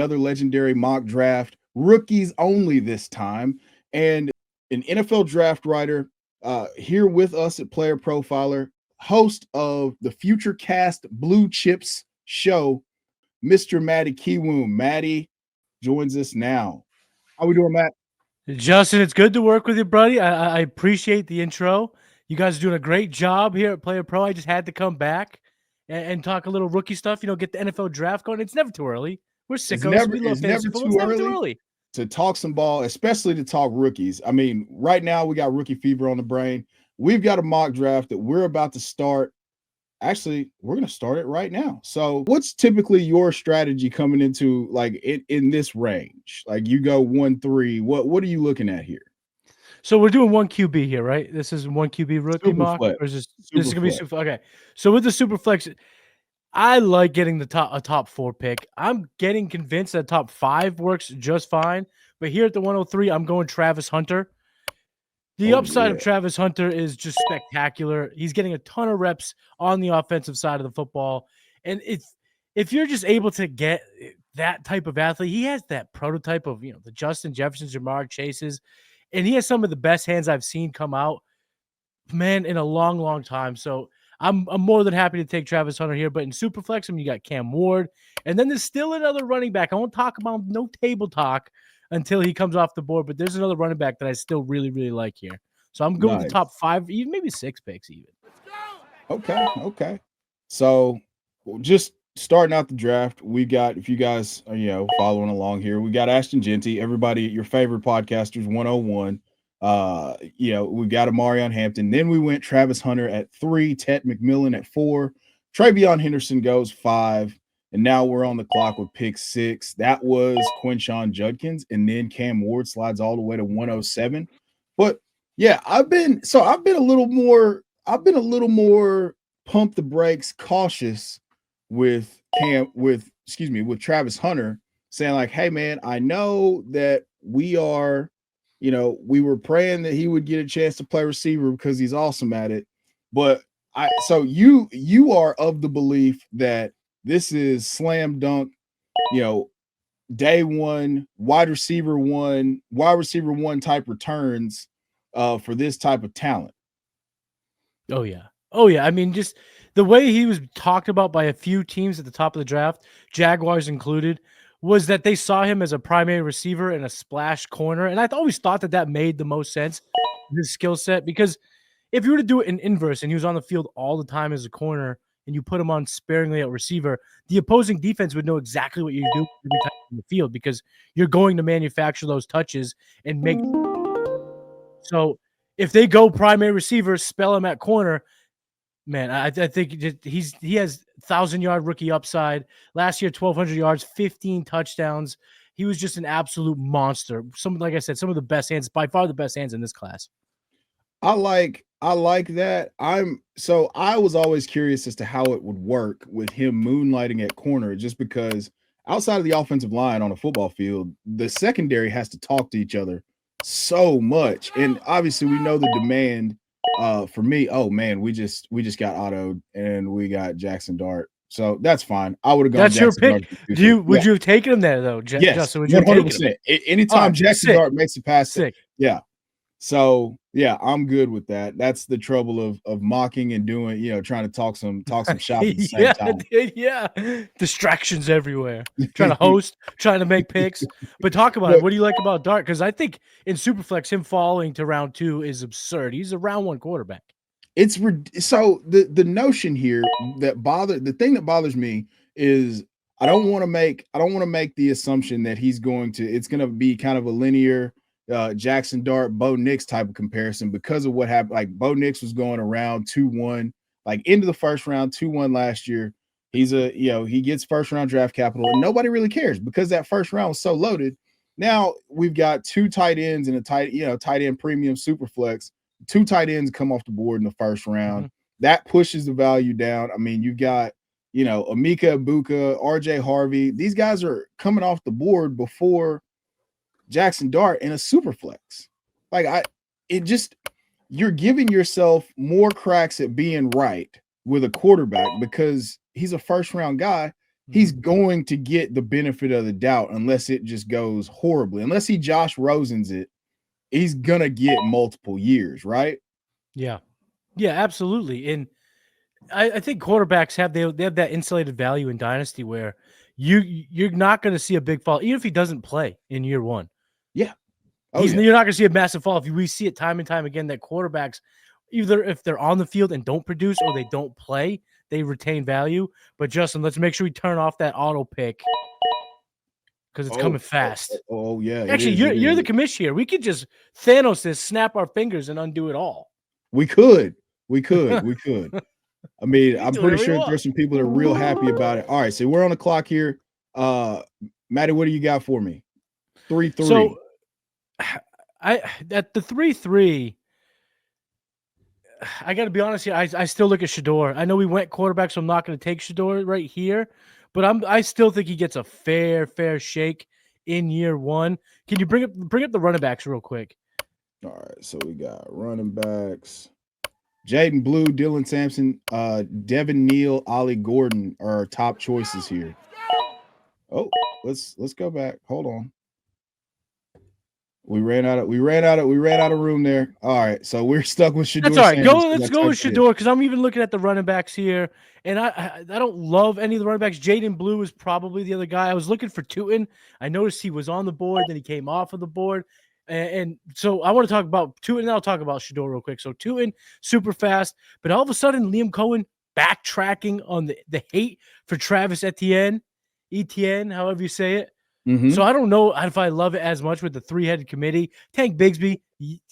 another legendary mock draft, rookies only this time, and an NFL draft writer here with us at Player Profiler, host of the Future Cast Blue Chips show, Mr. Matty Kiwoom. Matty joins us now. How we doing, Matt? Justin, it's good to work with you, buddy. I appreciate the intro. You guys are doing a great job here at Player Pro. I just had to come back and talk a little rookie stuff. Get the NFL draft going. It's never too early. We're sickos. We love It's fantasy never football. It's too never too early early. to talk some ball, especially to talk rookies. I mean, right now we got rookie fever on the brain. We've got a mock draft that we're about to start. Actually, we're going to start it right now. So, what's typically your strategy coming into like in this range? Like you go 1-3. What are you looking at here? So we're doing one QB here, right? This is one QB rookie mock, Superflex. or is this is gonna be super? Okay, so with the Superflex, I like getting the top 4 pick. I'm getting convinced that top 5 works just fine. But here at the 103, I'm going Travis Hunter. The upside of Travis Hunter is just spectacular. He's getting a ton of reps on the offensive side of the football. And if you're just able to get that type of athlete, he has that prototype of, the Justin Jeffersons, Jamar Chases, and he has some of the best hands I've seen come out, man, in a long, long time. So I'm more than happy to take Travis Hunter here. But in Superflex, you got Cam Ward. And then there's still another running back. I won't talk about no table talk until he comes off the board. But there's another running back that I still really, really like here. So I'm good with the top 5, even maybe 6 picks even. Okay. So just starting out the draft, we got, if you guys are, following along here, we got Ashton Genty, everybody, your favorite podcasters, 101. We got Amarion Hampton. Then we went Travis Hunter at 3, Ted McMillan at 4, Travion Henderson goes 5, and now we're on the clock with pick 6. That was Quinshon Judkins, and then Cam Ward slides all the way to 107. But yeah, I've been a little more pump the brakes, cautious with Travis Hunter, saying like, hey man, I know that we were praying that he would get a chance to play receiver because he's awesome at it. But you are of the belief that this is slam dunk, day one, wide receiver one type returns for this type of talent. Oh yeah. I mean, just the way he was talked about by a few teams at the top of the draft, Jaguars included, was that they saw him as a primary receiver and a splash corner. And I always thought that made the most sense, his skill set, because if you were to do it in inverse and he was on the field all the time as a corner and you put him on sparingly at receiver, the opposing defense would know exactly what you do every time in the field because you're going to manufacture those touches and make. So if they go primary receiver, spell him at corner, man, I think he has 1,000-yard rookie upside. Last year, 1,200 yards, 15 touchdowns. He was just an absolute monster. Like I said, some of the best hands, by far the best hands in this class. I like that. I was always curious as to how it would work with him moonlighting at corner, just because outside of the offensive line on a football field, the secondary has to talk to each other so much. And obviously we know the demand for me. Oh man, we just got autoed and we got Jackson Dart. So that's fine. I would have gone. That's Jackson your pick. Would you have taken him there though? Yes, Justin, would you 100%. Anytime Jackson Dart makes a pass, yeah. So yeah, I'm good with that. That's the trouble of mocking and doing, trying to talk some shop at the same time. Yeah. Distractions everywhere. Trying to host, trying to make picks. But talk about it. What do you like about Dart? Because I think in Superflex, him falling to round 2 is absurd. He's a round 1 quarterback. It's so the notion here the thing that bothers me is I don't want to make the assumption that it's going to be kind of a linear Jackson Dart, Bo Nix type of comparison because of what happened. Like Bo Nix was going around 2-1, like into the first round, 2-1 last year. He's he gets first round draft capital and nobody really cares because that first round was so loaded. Now we've got 2 tight ends and a tight end premium super flex. 2 tight ends come off the board in the first round. Mm-hmm. That pushes the value down. I mean, you've got, Emeka Ibuka, RJ Harvey. These guys are coming off the board before Jackson Dart in a super flex. You're giving yourself more cracks at being right with a quarterback because he's a first round guy. he's going to get the benefit of the doubt unless it just goes horribly. Unless he Josh Rosen's it, he's gonna get multiple years, right? Yeah. Yeah, absolutely. And I think quarterbacks they have that insulated value in Dynasty where you're not going to see a big fall, even if he doesn't play in year one. Yeah. Oh, yeah. You're not going to see a massive fall. We see it time and time again that quarterbacks, either if they're on the field and don't produce or they don't play, they retain value. But Justin, let's make sure we turn off that auto pick because it's coming fast. Yeah. Actually, you're the commish here. We could just Thanos this, snap our fingers, and undo it all. We could. I mean, I'm pretty sure there's some people that are real happy about it. All right, so we're on the clock here. Maddie, what do you got for me? 3-3. So I at the 3-3. I got to be honest here. I still look at Shador. I know we went quarterback, so I'm not going to take Shador right here. But I still think he gets a fair shake in year one. Can you bring up the running backs real quick? All right, so we got running backs. Jaden Blue, Dylan Sampson, Devin Neal, Ollie Gordon are our top choices here. Oh, let's go back. Hold on. We ran out of room there. All right, so we're stuck with Shador. That's all right. Let's go with Shador because I'm even looking at the running backs here, and I don't love any of the running backs. Jaden Blue is probably the other guy. I was looking for Tootin. I noticed he was on the board, then he came off of the board. And so I want to talk about Tootin, and I'll talk about Shador real quick. So Tootin, super fast, but all of a sudden Liam Cohen backtracking on the hate for Travis Etienne, however you say it. Mm-hmm. So I don't know if I love it as much with the three-headed committee. Tank Bigsby,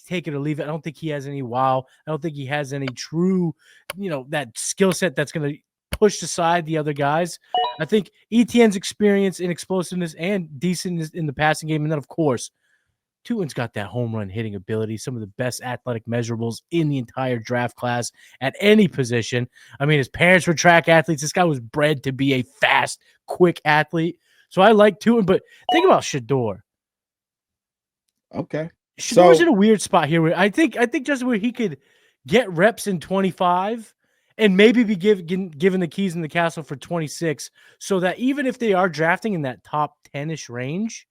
take it or leave it. I don't think he has any wow. I don't think he has any true, that skill set that's going to push aside the other guys. I think Etienne's experience and explosiveness and decentness in the passing game, and then, of course, Tootin's got that home run hitting ability, some of the best athletic measurables in the entire draft class at any position. I mean, his parents were track athletes. This guy was bred to be a fast, quick athlete. So I like Tootin, but think about Shador. Okay. Shador's in a weird spot here. Where I think just where he could get reps in 25 and maybe be given the keys in the castle for 26 so that even if they are drafting in that top 10-ish range,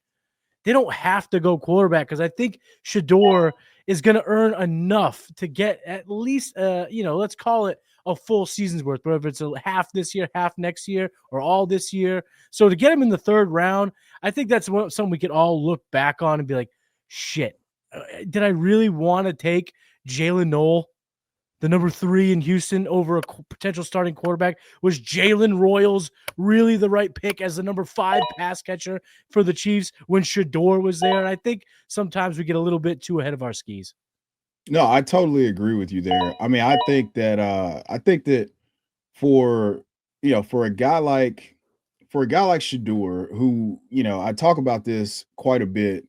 they don't have to go quarterback because I think Shador is going to earn enough to get at least, let's call it a full season's worth, whether it's a half this year, half next year, or all this year. So to get him in the third round, I think that's something we could all look back on and be like, shit, did I really want to take Jalen Noel, the number 3 in Houston, over a potential starting quarterback? Was Jalen Royals really the right pick as the number 5 pass catcher for the Chiefs when Shador was there? And I think sometimes we get a little bit too ahead of our skis. No, I totally agree with you there. I mean, I think that for a guy like Shador, who, I talk about this quite a bit,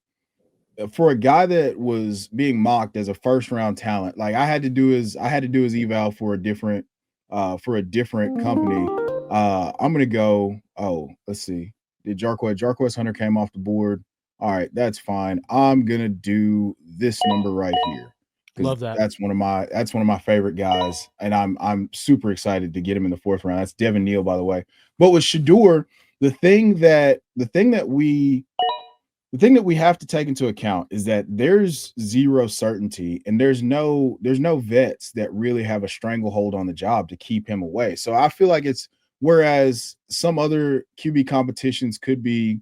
for a guy that was being mocked as a first round talent, like I had to do his eval for a different company. I'm gonna go. Oh, let's see. Did Jarquez Hunter came off the board? All right, that's fine. I'm gonna do this number right here. Love that. That's one of my favorite guys, and I'm super excited to get him in the 4th round. That's Devin Neal, by the way. But with Shador, the thing that we have to take into account is that there's zero certainty and there's no vets that really have a stranglehold on the job to keep him away. So I feel like whereas some other QB competitions could be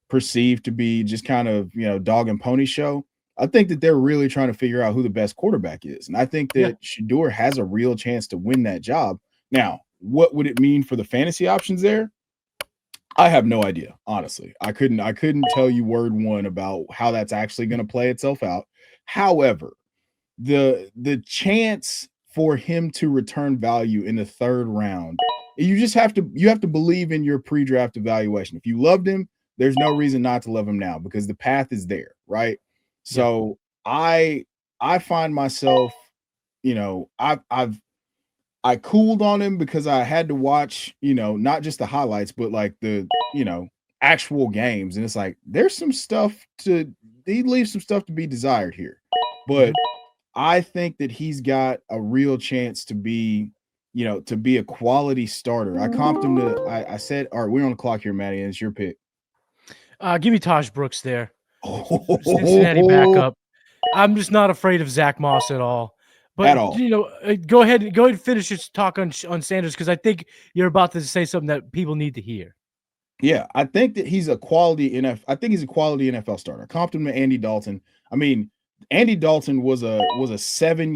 perceived to be just kind of, dog and pony show, I think that they're really trying to figure out who the best quarterback is. And I think that Shador has a real chance to win that job. Now, what would it mean for the fantasy options there? I have no idea, honestly. I couldn't tell you word one about how that's actually going to play itself out. However, the chance for him to return value in the 3rd round, you have to believe in your pre-draft evaluation. If you loved him, there's no reason not to love him now because the path is there, right? So I find myself, I cooled on him because I had to watch, not just the highlights, but like the, actual games. And it's like, there's some stuff he leaves some stuff to be desired here. But I think that he's got a real chance to be to be a quality starter. I comped him to. I said, all right, we're on the clock here, Maddie, and it's your pick. Give me Taj Brooks there. Cincinnati Oh, backup. I'm just not afraid of Zach Moss at all. at But all. go ahead and finish your talk on Sanders, because I think you're about to say something that people need to hear. Yeah, I think that he's a quality NFL. I think he's a quality NFL starter. Comped him to Andy Dalton. I mean, Andy Dalton was a 7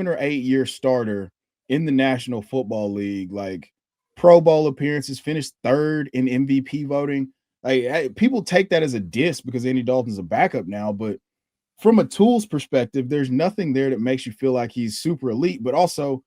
or 8 year starter in the National Football League, like Pro Bowl appearances, finished third in MVP voting. Like people take that as a diss because Andy Dalton's a backup now, but from a tools perspective, there's nothing there that makes you feel like he's super elite, but also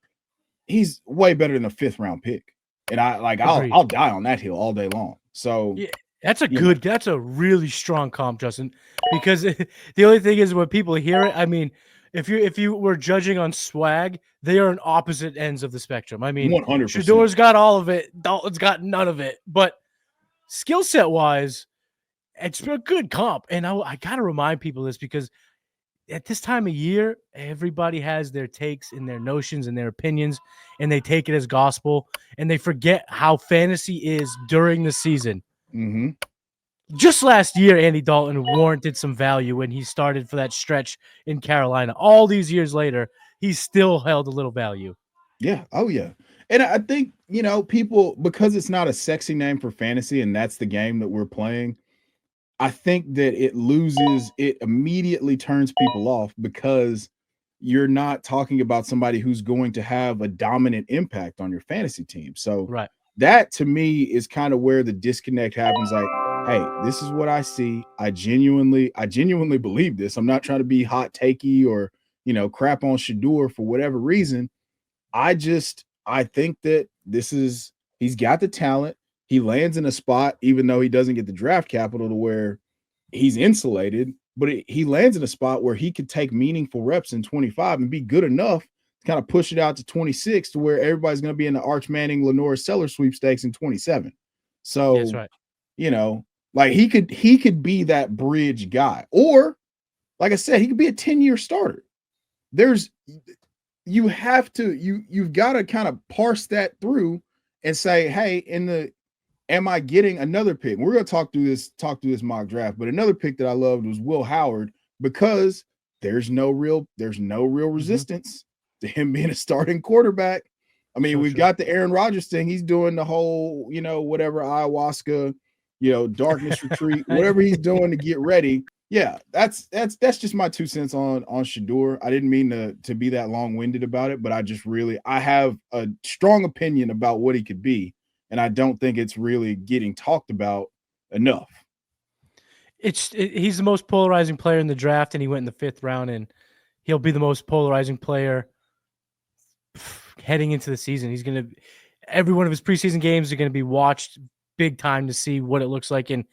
he's way better than a 5th round pick. And I'll Agreed. I'll die on that hill all day long. So, Yeah, that's a you know, that's a really strong comp, Justin. Because the only thing is when people hear it, I mean, if you were judging on swag, they are on opposite ends of the spectrum. I mean, 100%. Shador's got all of it, Dalton's got none of it. But skill set wise, it's a good comp. And I gotta remind people this, because at this time of year, everybody has their takes and their notions and their opinions, and they take it as gospel, and they forget how fantasy is during the season. Mm-hmm. Just last year, Andy Dalton warranted some value when he started for that stretch in Carolina. All these years later, he still held a little value. Yeah. Oh, yeah. And I think, people, because it's not a sexy name for fantasy and that's the game that we're playing, I think that it immediately turns people off because you're not talking about somebody who's going to have a dominant impact on your fantasy team. So Right. that to me is kind of where the disconnect happens. Like, hey, this is what I see. I genuinely believe this. I'm not trying to be hot takey or, crap on Shador for whatever reason. I think that he's got the talent. He lands in a spot, even though he doesn't get the draft capital to where he's insulated, but he lands in a spot where he could take meaningful reps in 25 and be good enough to kind of push it out to 26 to where everybody's going to be in the Arch Manning Lenore Seller sweepstakes in 27. Yeah, that's So, right. you know, like he could be that bridge guy. Or, like I said, he could be a 10-year starter. There's you've got to kind of parse that through and say, hey, am I getting another pick? We're going to talk through this mock draft, but another pick that I loved was Will Howard because there's no real Mm-hmm. resistance to him being a starting quarterback. I mean, So we've true. got the Aaron Rodgers thing. He's doing the whole, whatever ayahuasca, darkness retreat, whatever he's doing to get ready. Yeah, that's just my 2 cents on Shador. I didn't mean to be that long-winded about it, but I have a strong opinion about what he could be, and I don't think it's really getting talked about enough. He's the most polarizing player in the draft, and he went in the 5th round, and he'll be the most polarizing player heading into the season. Every one of his preseason games are going to be watched big time to see what it looks like. And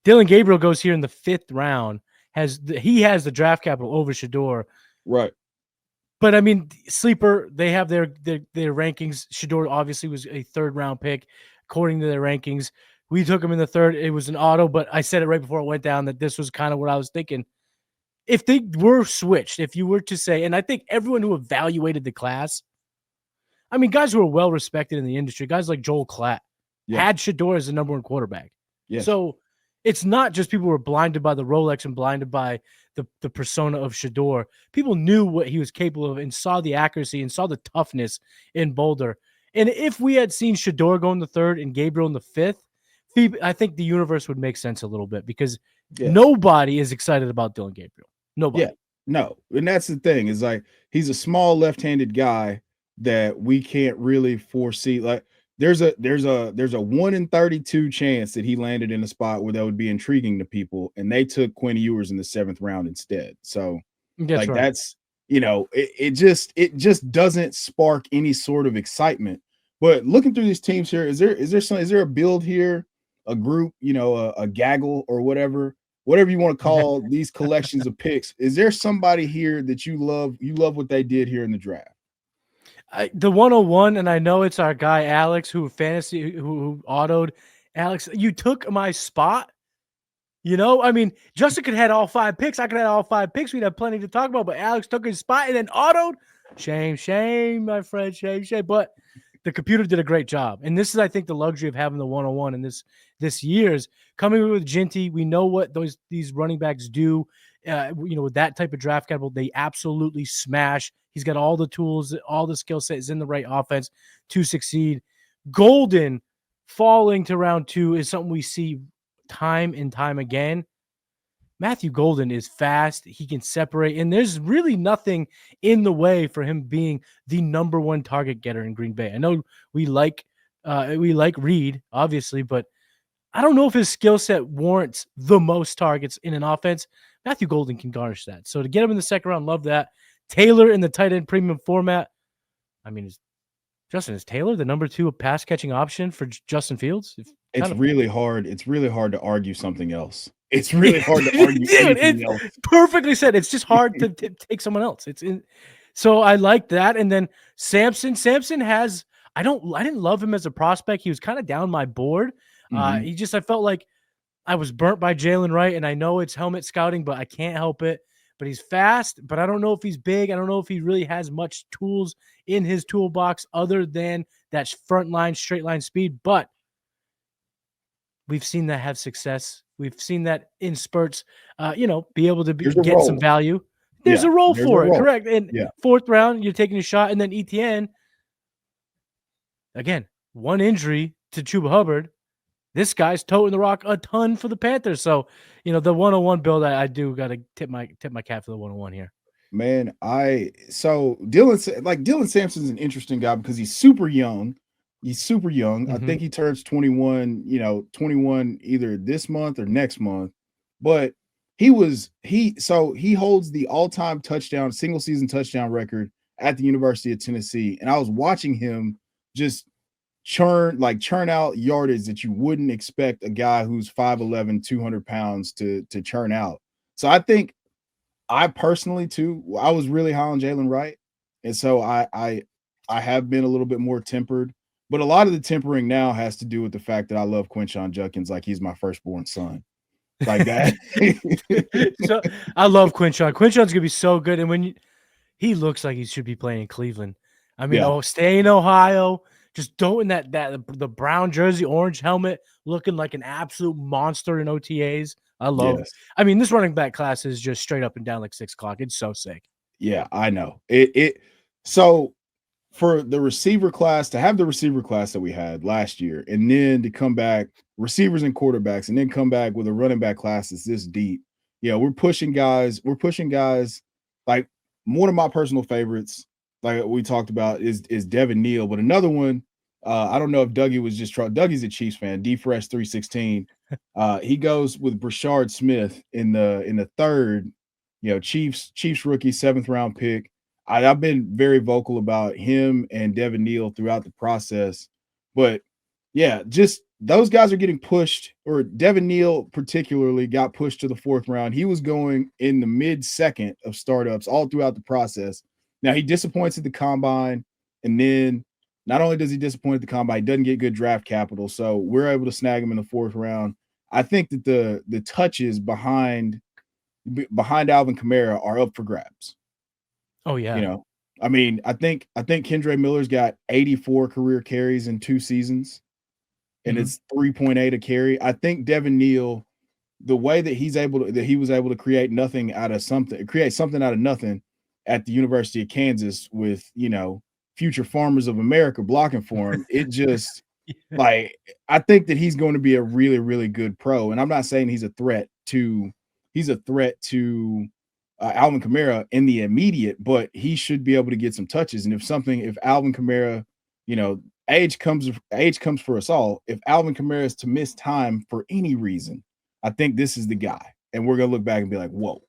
Dylan Gabriel goes here in the 5th round. He has the draft capital over Shador. Right. But I mean, sleeper, they have their rankings. Shador obviously was a 3rd-round pick according to their rankings. We took him in the 3rd. It was an auto, but I said it right before it went down that this was kind of what I was thinking. If they were switched, if you were to say, and I think everyone who evaluated the class, I mean, guys who are well respected in the industry, guys like Joel Klatt, Yeah. had Shador as the number 1 quarterback. Yes. So it's not just people who were blinded by the Rolex and blinded by the persona of Shador. People knew what he was capable of and saw the accuracy and saw the toughness in Boulder. And if we had seen Shador go in the 3rd and Gabriel in the 5th, I think the universe would make sense a little bit, because nobody is excited about Dylan Gabriel. Nobody. Yeah. No. And that's the thing, is like he's a small left-handed guy that we can't really foresee. Like there's a 1 in 32 chance that he landed in a spot where that would be intriguing to people, and they took Quinn Ewers in the 7th round instead. So That's right. that's it just doesn't spark any sort of excitement. But looking through these teams here, is there a build here, a group, a gaggle or whatever you want to call these collections of picks? Is there somebody here that you love what they did here in the draft? The 101, and I know it's our guy Alex who autoed. Alex, you took my spot. I mean, Justin could have had all 5 picks. I could have had all 5 picks. We'd have plenty to talk about, but Alex took his spot and then autoed. Shame, my friend, shame. But the computer did a great job, and this is, I think, the luxury of having the 101 in this year's coming with Ginty. We know what these running backs do. With that type of draft capital, they absolutely smash. He's got all the tools, all the skill set is in the right offense to succeed. Golden falling to round 2 is something we see time and time again. Matthew Golden is fast. He can separate, and there's really nothing in the way for him being the number 1 target getter in Green Bay. I know we like Reed, obviously, but I don't know if his skill set warrants the most targets in an offense. Matthew Golden can garnish that. So to get him in the second round, love that. Taylor in the tight end premium format. I mean, is Taylor the number 2 pass catching option for Justin Fields? It's really hard. It's really hard to argue something else. It's really hard to argue anything else. Perfectly said. It's just hard to take someone else. So I like that. And then Sampson has. I didn't love him as a prospect. He was kind of down my board. I felt like I was burnt by Jalen Wright, and I know it's helmet scouting, but I can't help it. But he's fast, but I don't know if he's big. I don't know if he really has much tools in his toolbox other than that front line, straight line speed. But we've seen that have success. We've seen that in spurts, be able to get some value. There's a role for it, correct? And 4th round, you're taking a shot. And then Etienne, again, one injury to Chuba Hubbard. This guy's toting the rock a ton for the Panthers. So, the 101 build, I do got to tip my cap for the 101 here. Man, Dylan Sampson's an interesting guy because he's super young. I think he turns 21, 21 either this month or next month. But he holds the all-time single season touchdown record at the University of Tennessee. And I was watching him just churn out yardage that you wouldn't expect a guy who's 5'11", 200 pounds to churn out. So I think I personally too, I was really high on Jalen Wright. And so I have been a little bit more tempered, but a lot of the tempering now has to do with the fact that I love Quinshon Judkins like he's my firstborn son. Like that. So I love Quinshon. Quinshon's gonna be so good. And he looks like he should be playing in Cleveland. I mean, stay in Ohio. Just don't in the brown jersey, orange helmet, looking like an absolute monster in OTAs. I love. Yes. I mean, this running back class is just straight up and down like 6 o'clock. It's so sick. Yeah, I know it. So for the receiver class to have the receiver class that we had last year, and then to come back receivers and quarterbacks, and then come back with a running back class that's this deep. Yeah, we're pushing guys. Like one of my personal favorites, like we talked about, is Devin Neal. But another one, I don't know if Dougie was just Dougie's a Chiefs fan. D-Fresh 316. He goes with Brashard Smith in the 3rd. Chiefs rookie, 7th round pick. I've been very vocal about him and Devin Neal throughout the process, but yeah, just those guys are getting pushed, or Devin Neal particularly got pushed to the 4th round. He was going in the mid-2nd of startups all throughout the process. Now he disappoints at the combine, and then not only does he disappoint at the combine, he doesn't get good draft capital. So we're able to snag him in the 4th round. I think that the touches behind Alvin Kamara are up for grabs. Oh yeah. I mean, I think Kendre Miller's got 84 career carries in 2 seasons, and it's 3.8 a carry. I think Devin Neal, the way that he was able to create something out of nothing at the University of Kansas with, future farmers of America blocking for him. It just like, I think that he's going to be a really, really good pro. And I'm not saying he's a threat to Alvin Kamara in the immediate, but he should be able to get some touches. And if Alvin Kamara, age comes for us all. If Alvin Kamara is to miss time for any reason, I think this is the guy. And we're going to look back and be like, whoa.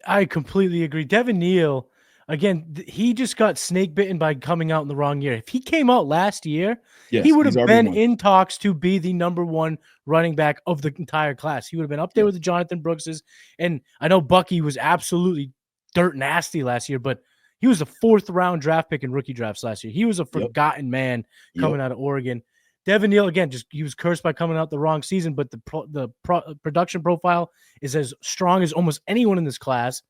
I completely agree. Devin Neal, again, he just got snake bitten by coming out in the wrong year. If he came out last year, he would have been in talks to be the number 1 running back of the entire class. He would have been up there with the Jonathan Brookses. And I know Bucky was absolutely dirt nasty last year, but he was a 4th round draft pick in rookie drafts last year. He was a forgotten man coming out of Oregon. Devin Neal, again, he was cursed by coming out the wrong season, but the production profile is as strong as almost anyone in this class.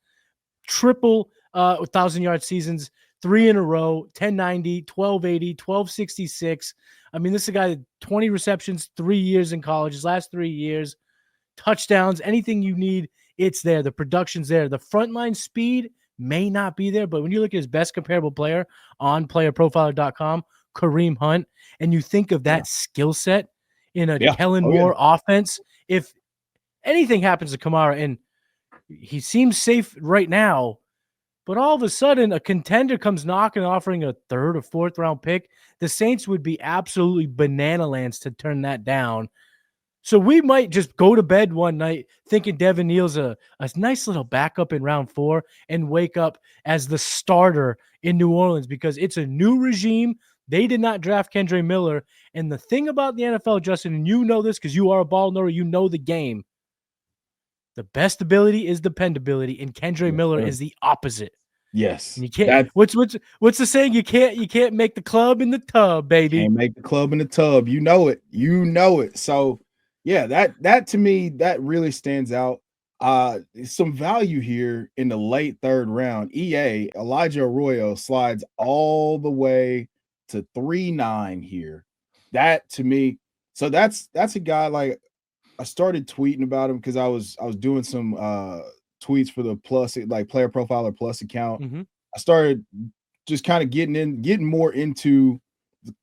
Triple 1,000-yard seasons, 3 in a row, 1090, 1280, 1266. I mean, this is a guy that 20 receptions, 3 years in college, his last 3 years, touchdowns, anything you need, it's there. The production's there. The frontline speed may not be there, but when you look at his best comparable player on playerprofiler.com, Kareem Hunt, and you think of Yeah. that skill set in a Yeah. Kellen Oh, yeah. Moore offense, if anything happens to Kamara, and he seems safe right now, but all of a sudden a contender comes knocking, offering a third or fourth round pick, the Saints would be absolutely banana lands to turn that down. So we might just go to bed one night thinking Devin Neal's a nice little backup in round 4 and wake up as the starter in New Orleans because it's a new regime. They did not draft Kendre Miller. And the thing about the NFL, Justin, and you know this because you are a ball knower, you know the game. The best ability is dependability, and Kendre Yes, Miller sir. is the opposite. Yes. And you can't. What's the saying? You can't make the club in the tub, baby. Can't make the club in the tub. You know it. You know it. So yeah, that to me, that really stands out. Some value here in the late third round. Elijah Arroyo slides all the way to 3.9 here. That to me, so that's a guy like I started tweeting about him because I was doing some tweets for the plus like player profiler plus account. Mm-hmm. I started just kind of getting more into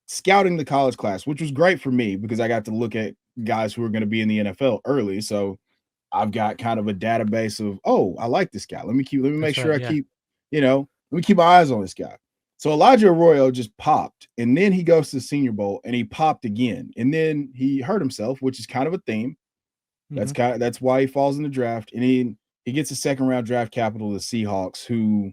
scouting the college class, which was great for me because I got to look at guys who are going to be in the NFL early. So I've got kind of a database of, oh, I like this guy. Let me make sure I keep, let me keep my eyes on this guy. So Elijah Arroyo just popped, and then he goes to the Senior Bowl and he popped again, and then he hurt himself, which is kind of a theme. That's why he falls in the draft, and he gets a second round draft capital to the Seahawks, who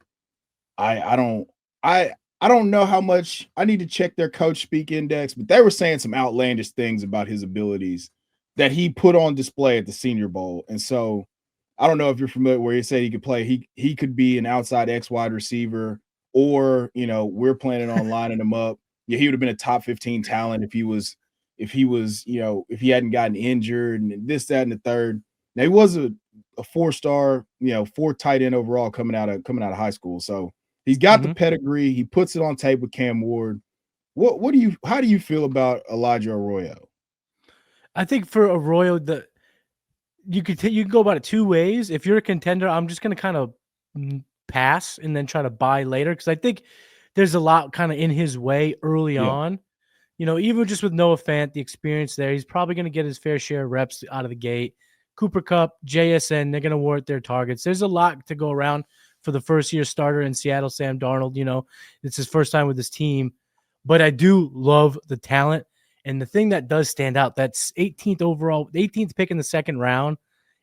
I don't know how much. I need to check their coach speak index, but they were saying some outlandish things about his abilities that he put on display at the Senior Bowl. And so I don't know if you're familiar where he said he could play. He could be an outside X wide receiver, or we're planning on lining him up. Yeah, he would have been a top 15 talent if he was, if he hadn't gotten injured and this, that, and the third. Now he was a 4-star, 4 tight end overall coming out of high school. So he's got the pedigree. He puts it on tape with Cam Ward. How do you feel about Elijah Arroyo? I think for Arroyo, you can go about it 2 ways. If you're a contender, I'm just going to kind of pass and then try to buy later because I think there's a lot kind of in his way early on. Even just with Noah Fant, the experience there, he's probably going to get his fair share of reps out of the gate. Cooper Kupp, JSN, they're going to warrant their targets. There's a lot to go around for the first-year starter in Seattle, Sam Darnold. It's his first time with his team. But I do love the talent. And the thing that does stand out, that's 18th overall, 18th pick in the second round,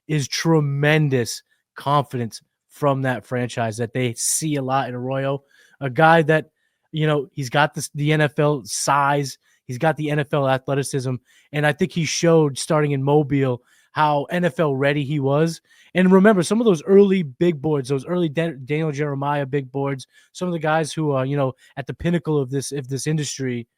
is tremendous confidence from that franchise that they see a lot in Arroyo. A guy that, he's got the NFL size. He's got the NFL athleticism. And I think he showed starting in Mobile how NFL ready he was. And remember, some of those early big boards, those early Daniel Jeremiah big boards, some of the guys who are, at the pinnacle of this industry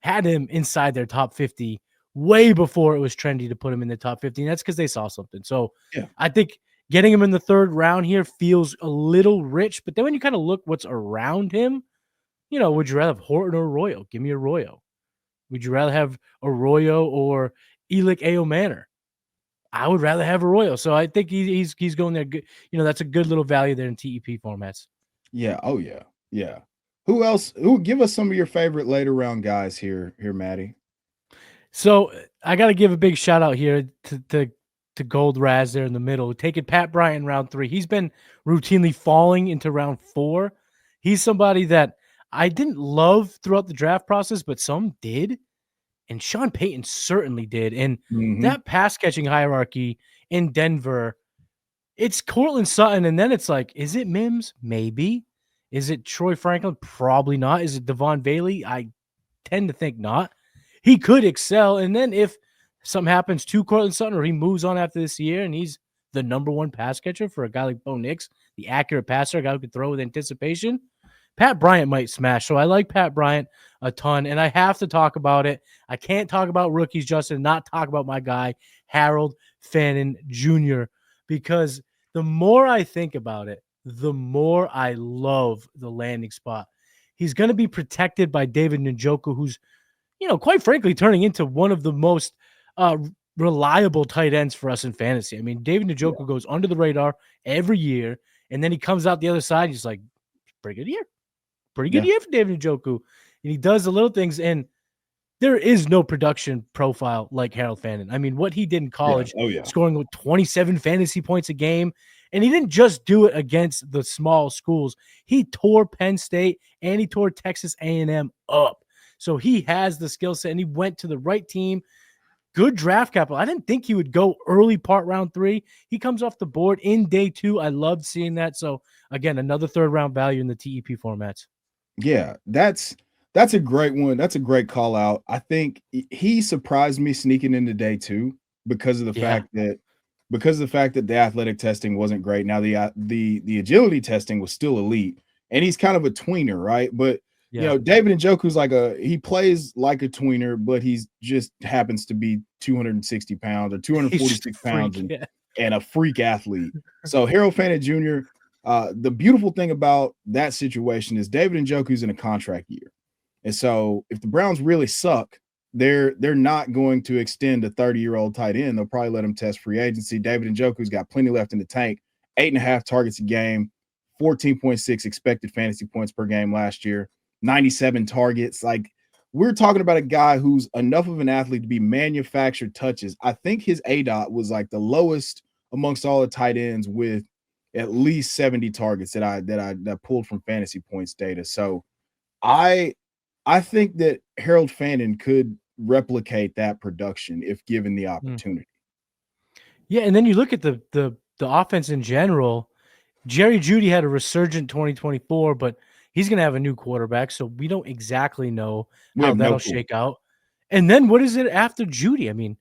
had him inside their top 50 way before it was trendy to put him in the top 50. And that's because they saw something. So yeah. I think getting him in the third round here feels a little rich. But then when you kind of look what's around him, would you rather have Horton or Arroyo? Give me Arroyo. Would you rather have Arroyo or Elick Ayomanor? I would rather have Arroyo. So I think he's going there. Good, that's a good little value there in TEP formats. Yeah. Oh yeah. Yeah. Who else? Give us some of your favorite later round guys here, Maddie? So I got to give a big shout out here to Gold Raz there in the middle, taking Pat Bryant in round 3. He's been routinely falling into round 4. He's somebody that I didn't love throughout the draft process, but some did. And Sean Payton certainly did. And that pass catching hierarchy in Denver, it's Courtland Sutton. And then it's like, is it Mims? Maybe. Is it Troy Franklin? Probably not. Is it Devon Bailey? I tend to think not. He could excel. And then if something happens to Courtland Sutton or he moves on after this year and he's the number 1 pass catcher for a guy like Bo Nix, the accurate passer, a guy who could throw with anticipation, Pat Bryant might smash. So I like Pat Bryant a ton, and I have to talk about it. I can't talk about rookies, Justin, and not talk about my guy, Harold Fannin Jr., because the more I think about it, the more I love the landing spot. He's going to be protected by David Njoku, who's, quite frankly, turning into one of the most uh, reliable tight ends for us in fantasy. I mean, David Yeah. Njoku goes under the radar every year, and then he comes out the other side. He's like, pretty good year. Pretty good Yeah. year for David Njoku. And he does the little things. And there is no production profile like Harold Fannin. I mean, what he did in Yeah. college, Oh yeah. scoring with 27 fantasy points a game, and he didn't just do it against the small schools. He tore Penn State and he tore Texas A&M up. So he has the skill set, and he went to the right team. Good draft capital. I didn't think he would go early part round 3. He comes off the board in day 2. I loved seeing that. So again, another third round value in the TEP formats. Yeah, that's a great one. That's a great call out. I think he surprised me sneaking into day 2 because of the Yeah. fact that the athletic testing wasn't great. Now the agility testing was still elite, and he's kind of a tweener, right? But Yeah. David Njoku's he plays like a tweener, but he's just happens to be 260 pounds or He's just a 246 pounds freak. Yeah. and a freak athlete. So Harold Fannin Jr. The beautiful thing about that situation is David Njoku's in a contract year. And so if the Browns really suck, they're not going to extend a 30-year-old tight end. They'll probably let him test free agency. David Njoku's got plenty left in the tank, 8.5 targets a game, 14.6 expected fantasy points per game last year, 97 targets. Like, we're talking about a guy who's enough of an athlete to be manufactured touches. I think his ADOT was like the lowest amongst all the tight ends with at least 70 targets that pulled from fantasy points data. So I think that Harold Fannin could replicate that production if given the Mm. opportunity. Yeah, and then you look at the offense in general. Jerry Jeudy had a resurgent 2024, but he's going to have a new quarterback, so we don't exactly know We how have no that'll clue. shake out. And then what is it after Jeudy? I mean,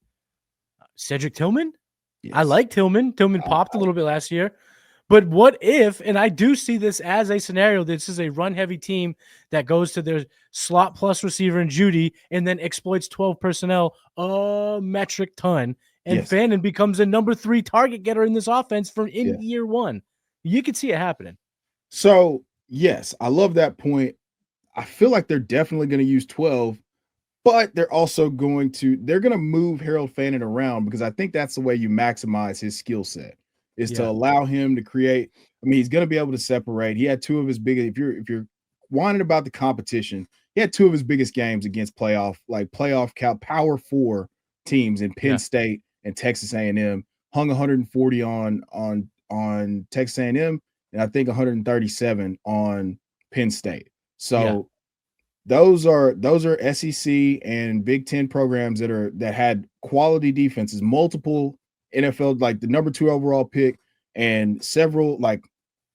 Cedric Tillman? I Yes. like Tillman. Tillman popped a little bit last year. But what if, and I do see this as a scenario, this is a run-heavy team that goes to their slot plus receiver in Jeudy and then exploits 12 personnel a metric ton, and Yes. Fannin becomes a number 3 target getter in this offense from Yeah. in year 1. You could see it happening. So, yes, I love that point. I feel like they're definitely going to use 12, but they're going to move Harold Fannin around because I think that's the way you maximize his skill set is to Yeah. allow him to create. I mean, he's going to be able to separate. He had 2 of his biggest. If you're whining about the competition, he had 2 of his biggest games against playoff power 4 teams in Penn Yeah. State and Texas A&M. Hung 140 on Texas A&M, and I think 137 on Penn State. So those are SEC and Big Ten programs that had quality defenses, multiple NFL, like the number 2 overall pick, and several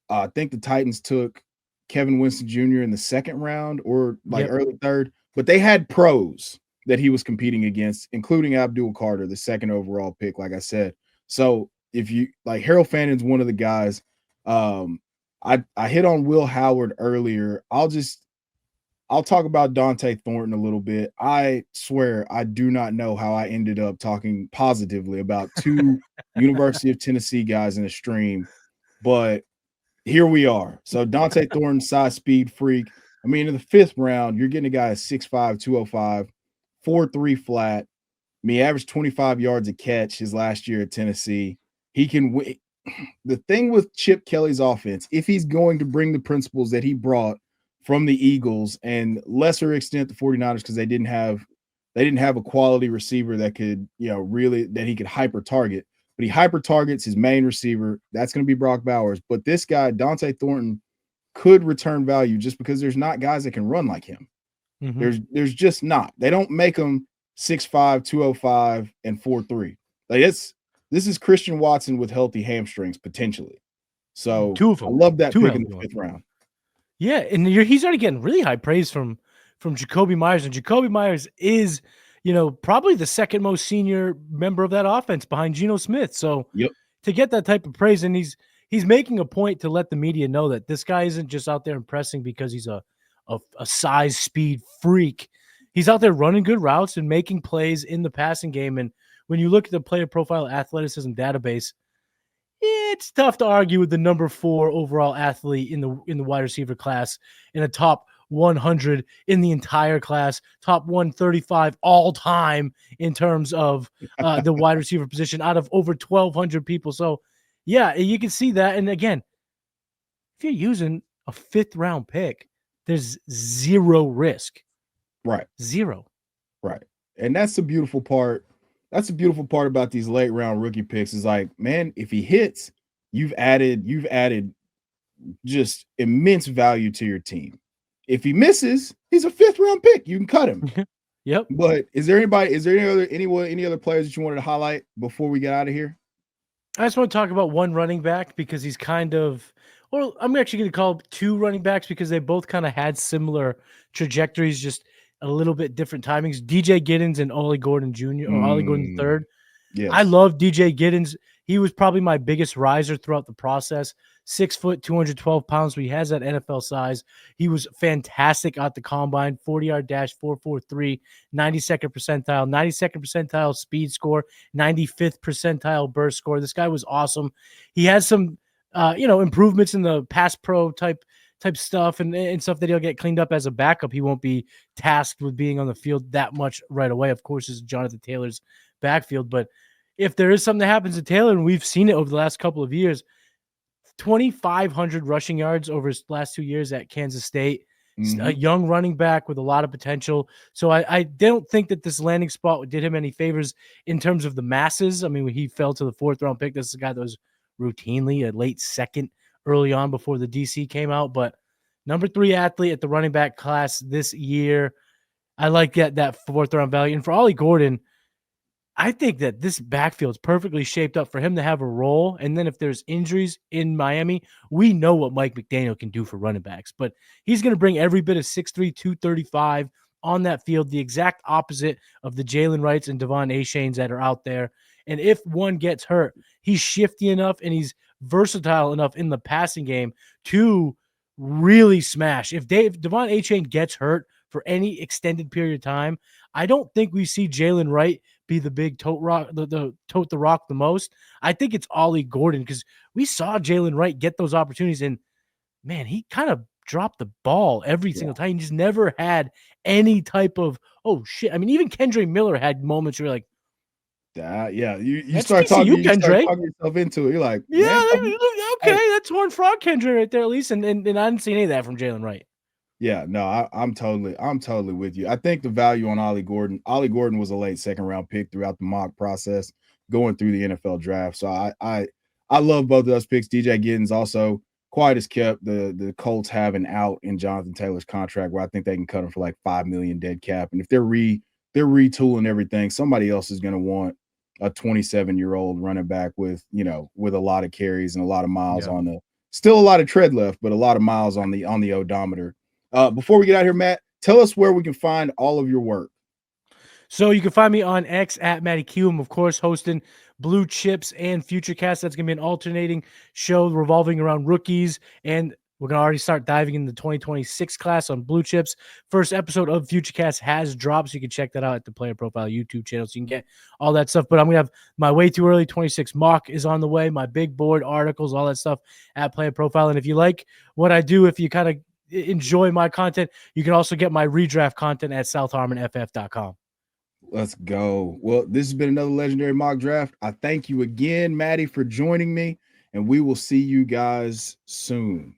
I think the Titans took Kevin Winston Jr. in the 2nd round or early 3rd, but they had pros that he was competing against, including Abdul Carter, the 2nd overall pick, like I said. So if you Harold Fannin's one of the guys. I hit on Will Howard earlier. I'll talk about Dante Thornton a little bit. I swear I do not know how I ended up talking positively about 2 University of Tennessee guys in a stream, but here we are. So Dante Thornton, size, speed freak. I mean, in the 5th round, you're getting a guy at 6'5", 205, 4.3 flat. I mean, he averaged 25 yards a catch his last year at Tennessee. He can win. The thing with Chip Kelly's offense, if he's going to bring the principles that he brought from the Eagles and lesser extent the 49ers, because they didn't have a quality receiver that could, really that he could hyper target. But he hyper targets his main receiver. That's going to be Brock Bowers. But this guy, Dante Thornton, could return value just because there's not guys that can run like him. Mm-hmm. There's just not. They don't make him 6'5", 205, and 4'3". This is Christian Watson with healthy hamstrings potentially. So 2 of I them. love that 2 pick in the healthy 5th round. Yeah, and he's already getting really high praise from Jacoby Myers, and Jacoby Myers is, probably the 2nd most senior member of that offense behind Geno Smith. So Yep. to get that type of praise, and he's making a point to let the media know that this guy isn't just out there impressing because he's a size speed freak. He's out there running good routes and making plays in the passing game. And when you look at the player profile athleticism database, it's tough to argue with the number 4 overall athlete in the wide receiver class, in a top 100 in the entire class, top 135 all time in terms of the wide receiver position out of over 1,200 people. So, yeah, you can see that. And again, if you're using a 5th round pick, there's zero risk. Right. Zero. Right. And that's the beautiful part. That's the beautiful part about these late round rookie picks is like, man, if he hits, you've added just immense value to your team. If he misses, he's a 5th round pick. You can cut him. Yep. But is there any other players that you wanted to highlight before we get out of here? I just want to talk about one running back because he's kind of, well, I'm actually going to call 2 running backs because they both kind of had similar trajectories, just a little bit different timings. DJ Giddens and Ollie Gordon Jr. or Ollie Gordon III. Yes. I love DJ Giddens. He was probably my biggest riser throughout the process. 6 foot, 212 pounds, but he has that NFL size. He was fantastic at the combine, 40-yard dash, 4.43, 92nd percentile, 92nd percentile speed score, 95th percentile burst score. This guy was awesome. He has some, improvements in the pass pro type stuff and stuff that he'll get cleaned up as a backup. He won't be tasked with being on the field that much right away. Of course, is Jonathan Taylor's backfield, but if there is something that happens to Taylor, and we've seen it over the last couple of years, 2,500 rushing yards over his last 2 years at Kansas State. A young running back with a lot of potential. So I don't think that this landing spot did him any favors in terms of the masses. I mean, when he fell to the 4th round pick, this is a guy that was routinely a late second early on before the DC came out. But number 3 athlete at the running back class this year. I like that 4th round value. And for Ollie Gordon, I think that this backfield is perfectly shaped up for him to have a role. And then if there's injuries in Miami, we know what Mike McDaniel can do for running backs. But he's going to bring every bit of 6'3", 235 on that field, the exact opposite of the Jalen Wrights and Devon Achanes that are out there. And if one gets hurt, he's shifty enough and he's versatile enough in the passing game to really smash. If Devon Achane gets hurt for any extended period of time, I don't think we see Jalen Wright be the big tote the rock the most. I think it's Ollie Gordon because we saw Jalen Wright get those opportunities, and man, he kind of dropped the ball every single time. He just never had any type of, oh shit. I mean, even Kendre Miller had moments where you're like, you start talking yourself into it. You're like, okay, that's Horned Frog Kendre right there at least, and I didn't see any of that from Jalen Wright. Yeah, no, I'm totally with you. I think the value on Ollie Gordon was a late 2nd round pick throughout the mock process going through the NFL draft. So I love both of those picks. DJ Giddens also quiet as kept. The Colts have an out in Jonathan Taylor's contract where I think they can cut him for like $5 million dead cap. And if they're retooling everything, somebody else is going to want a 27-year-old running back with a lot of carries and a lot of miles on still a lot of tread left, but a lot of miles on the odometer. Before we get out here, Matt, tell us where we can find all of your work. So you can find me on X at Matty Q. I'm, of course, hosting Blue Chips and Futurecast. That's going to be an alternating show revolving around rookies. And we're going to already start diving into the 2026 class on Blue Chips. First episode of Futurecast has dropped, so you can check that out at the Player Profile YouTube channel so you can get all that stuff. But I'm going to have my way too early 26 mock is on the way, my big board, articles, all that stuff at Player Profile. And if you like what I do, if you kind of enjoy my content, you can also get my redraft content at southharmonff.com. Let's go. Well, this has been another legendary mock draft. I thank you again, Maddie, for joining me, and we will see you guys soon.